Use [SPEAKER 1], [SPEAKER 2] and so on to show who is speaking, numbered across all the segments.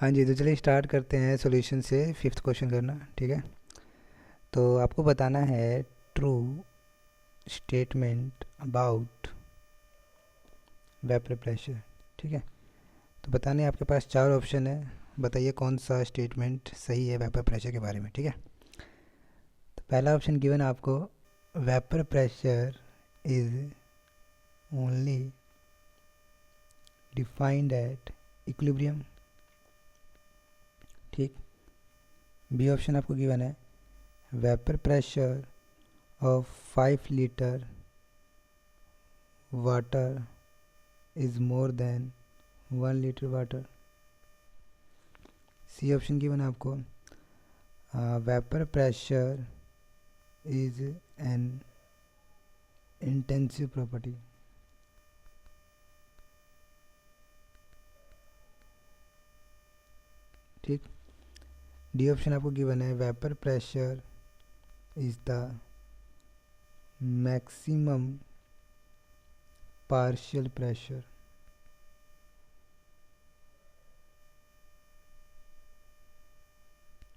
[SPEAKER 1] हाँ जी, तो चलिए स्टार्ट करते हैं सॉल्यूशन से फिफ्थ क्वेश्चन करना। ठीक है, तो आपको बताना है true statement about vapour pressure. ठीक है, तो बताने आपके पास चार ऑप्शन है, बताइए कौन सा स्टेटमेंट सही है वेपर प्रेशर के बारे में। ठीक है, तो पहला ऑप्शन गिवन है आपको, vapour pressure is only defined at equilibrium. ठीक, बी ऑप्शन आपको गिवन है, vapour pressure of 5 liter water is more than 1 liter water। C option की बना आपको, vapour pressure is an intensive property. ठीक, डी ऑप्शन आपको गिवन है, vapour pressure is the maximum partial pressure.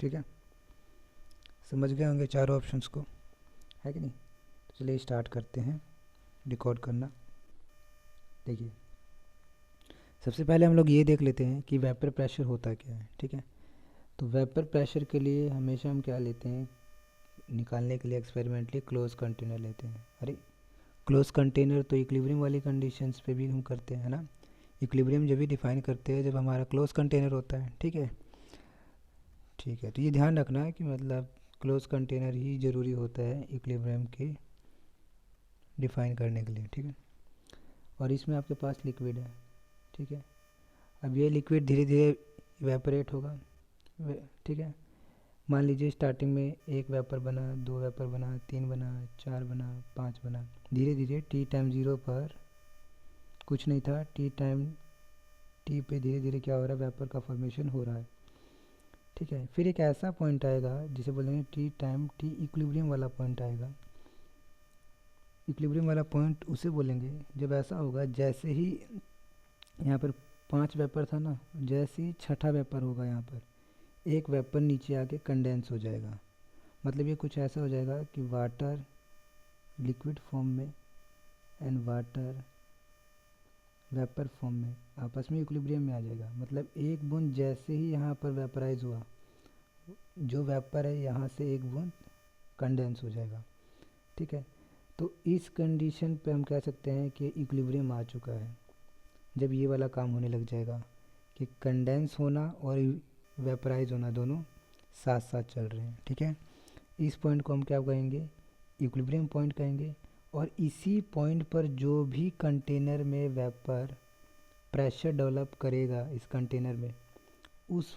[SPEAKER 1] ठीक है, समझ गए होंगे चारों ऑप्शंस को, है कि नहीं? तो चलिए स्टार्ट करते हैं रिकॉर्ड करना। देखिए, सबसे पहले हम लोग ये देख लेते हैं कि वेपर प्रेशर होता क्या है। ठीक है, तो वेपर प्रेशर के लिए हमेशा हम क्या लेते हैं, निकालने के लिए एक्सपेरिमेंटली क्लोज कंटेनर लेते हैं। अरे, क्लोज कंटेनर तो इक्विलिब्रियम वाली कंडीशंस पे भी हम करते हैं ना। इक्विलिब्रियम जब भी डिफाइन करते हैं जब हमारा क्लोज कंटेनर होता है। ठीक है, ठीक है, तो ये ध्यान रखना है कि मतलब क्लोज कंटेनर ही ज़रूरी होता है इक्विलिब्रियम के डिफाइन करने के लिए। ठीक है, और इसमें आपके पास लिक्विड है। ठीक है, अब ये लिक्विड धीरे धीरे इवेपोरेट होगा। ठीक है, मान लीजिए स्टार्टिंग में एक वेपर बना, दो वेपर बना, तीन बना, चार बना, पाँच बना, धीरे धीरे टी टाइम ज़ीरो पर कुछ नहीं था, टी टाइम टी पे धीरे धीरे क्या हो रहा है, वेपर का फॉर्मेशन हो रहा है। ठीक है, फिर एक ऐसा पॉइंट आएगा जिसे बोलेंगे टी टाइम टी इक्विलिब्रियम वाला पॉइंट आएगा। इक्विलिब्रियम वाला पॉइंट उसे बोलेंगे जब ऐसा होगा जैसे ही यहाँ पर पांच वेपर था ना, जैसे ही छठा वेपर होगा यहाँ पर एक वेपर नीचे आके कंडेंस हो जाएगा। मतलब ये कुछ ऐसा हो जाएगा कि वाटर लिक्विड फॉर्म में एंड वाटर वेपर फॉर्म में आपस में इक्विलिब्रियम में आ जाएगा। मतलब एक बूंद जैसे ही यहाँ पर वेपराइज हुआ, जो वेपर है यहाँ से एक बूंद कंडेंस हो जाएगा। ठीक है, तो इस कंडीशन पे हम कह सकते हैं कि इक्विलिब्रियम आ चुका है। जब ये वाला काम होने लग जाएगा कि कंडेंस होना और वेपराइज होना दोनों साथ साथ चल रहे हैं। ठीक है, इस पॉइंट को हम क्या कहेंगे, इक्विलिब्रियम पॉइंट कहेंगे। और इसी पॉइंट पर जो भी कंटेनर में वेपर प्रेशर डेवलप करेगा इस कंटेनर में, उस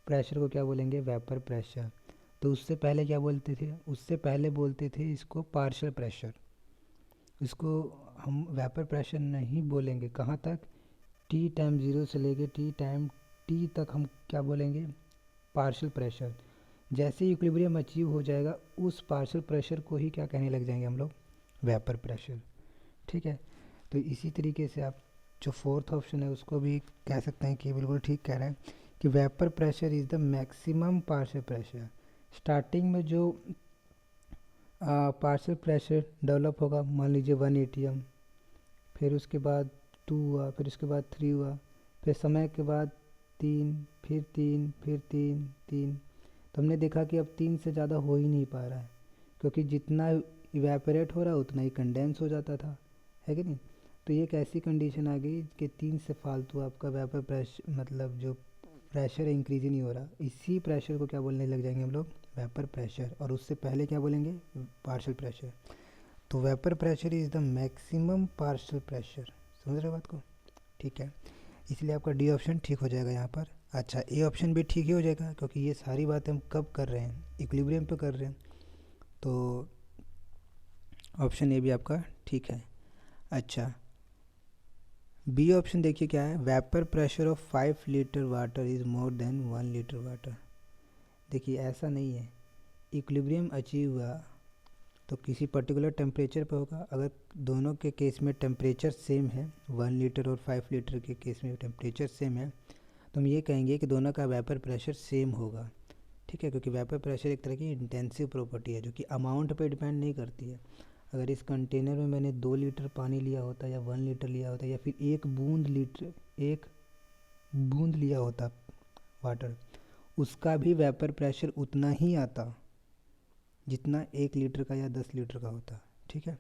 [SPEAKER 1] प्रेशर को क्या बोलेंगे, वेपर प्रेशर। तो उससे पहले क्या बोलते थे, उससे पहले बोलते थे इसको पार्शियल प्रेशर। इसको हम वेपर प्रेशर नहीं बोलेंगे। कहाँ तक, टी टाइम ज़ीरो से लेके टी टाइम टी तक हम क्या बोलेंगे, पार्शियल प्रेशर। जैसे ही इक्विलिब्रियम अचीव हो जाएगा उस पार्शियल प्रेशर को ही क्या कहने लग जाएंगे हम लोग, वेपर प्रेशर। ठीक है, तो इसी तरीके से आप जो फोर्थ ऑप्शन है उसको भी कह सकते हैं कि बिल्कुल ठीक कह रहे हैं कि vapour pressure is the maximum partial pressure. Starting में जो पार्शियल प्रेशर डेवलप होगा, मान लीजिए 1 atm, फिर उसके बाद 2 हुआ, फिर उसके बाद 3 हुआ, फिर समय के बाद 3, फिर 3, फिर 3, 3। तो हमने देखा कि अब 3 से ज़्यादा हो ही नहीं पा रहा है, क्योंकि जितना इवेपोरेट हो रहा है उतना ही कंडेंस हो जाता था, है कि नहीं? तो ये एक ऐसी कंडीशन आ गई कि 3 से फालतू आपका वेपर प्रेशर, मतलब जो प्रेशर इंक्रीज ही नहीं हो रहा। इसी प्रेशर को क्या बोलने लग जाएंगे हम लोग, वेपर प्रेशर। और उससे पहले क्या बोलेंगे, पार्शियल प्रेशर। तो vapour pressure is the maximum partial pressure. समझ रहे हो बात को? ठीक है, इसलिए आपका डी ऑप्शन ठीक हो जाएगा यहाँ पर। अच्छा, ए ऑप्शन भी ठीक ही हो जाएगा, क्योंकि ये सारी बातें हम कब कर रहे हैं, इक्विलिब्रियम पे कर रहे हैं। तो ऑप्शन ए भी आपका ठीक है। अच्छा, बी ऑप्शन देखिए क्या है, vapour pressure of 5 litre water is more than 1 litre water. देखिए ऐसा नहीं है, इक्विलिब्रियम अचीव हुआ तो किसी पर्टिकुलर टेम्परेचर पे होगा। अगर दोनों के केस में टेम्परेचर सेम है, 1 लीटर और 5 लीटर के केस में टेम्परेचर सेम है, तो हम ये कहेंगे कि दोनों का वेपर प्रेशर सेम होगा, ठीक है, क्योंकि वेपर प्रेशर एक तरह की इंटेंसिव प्रॉपर्टी है जो कि अमाउंट पे डिपेंड नहीं करती है। अगर इस कंटेनर में मैंने 2 लीटर पानी लिया होता या 1 लीटर लिया होता या फिर एक बूंद लिया होता वाटर, उसका भी वेपर प्रेशर उतना ही आता जितना 1 लीटर का या 10 लीटर का होता, ठीक है।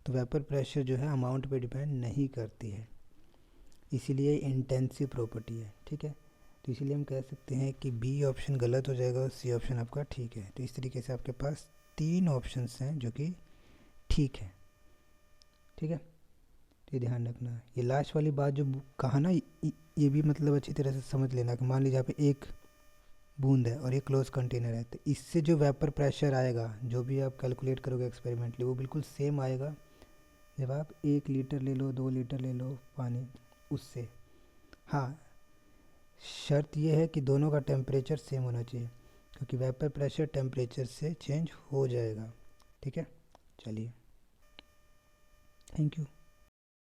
[SPEAKER 1] तो वेपर प्रेशर जो है अमाउंट पे डिपेंड नहीं करती है, इसीलिए इंटेंसिव प्रॉपर्टी है, ठीक है। तो इसीलिए हम कह सकते हैं कि बी ऑप्शन गलत हो जाएगा और सी ऑप्शन आपका ठीक है। तो इस तरीके से आपके पास 3 ऑप्शंस हैं जो कि ठीक है, ठीक है। तो ये ध्यान रखना, ये लास्ट वाली बात जो कहा ना, ये भी मतलब अच्छी तरह से समझ लेना कि मान लीजिए यहाँ पे एक बूंद है और एक क्लोज कंटेनर है, तो इससे जो वेपर प्रेशर आएगा जो भी आप कैलकुलेट करोगे एक्सपेरिमेंटली, वो बिल्कुल सेम आएगा जब आप 1 लीटर ले लो 2 लीटर ले लो पानी उससे। हाँ, शर्त यह है कि दोनों का टेम्परेचर सेम होना चाहिए, क्योंकि वेपर प्रेशर टेम्परेचर से चेंज हो जाएगा, ठीक है। चलिए, थैंक यू।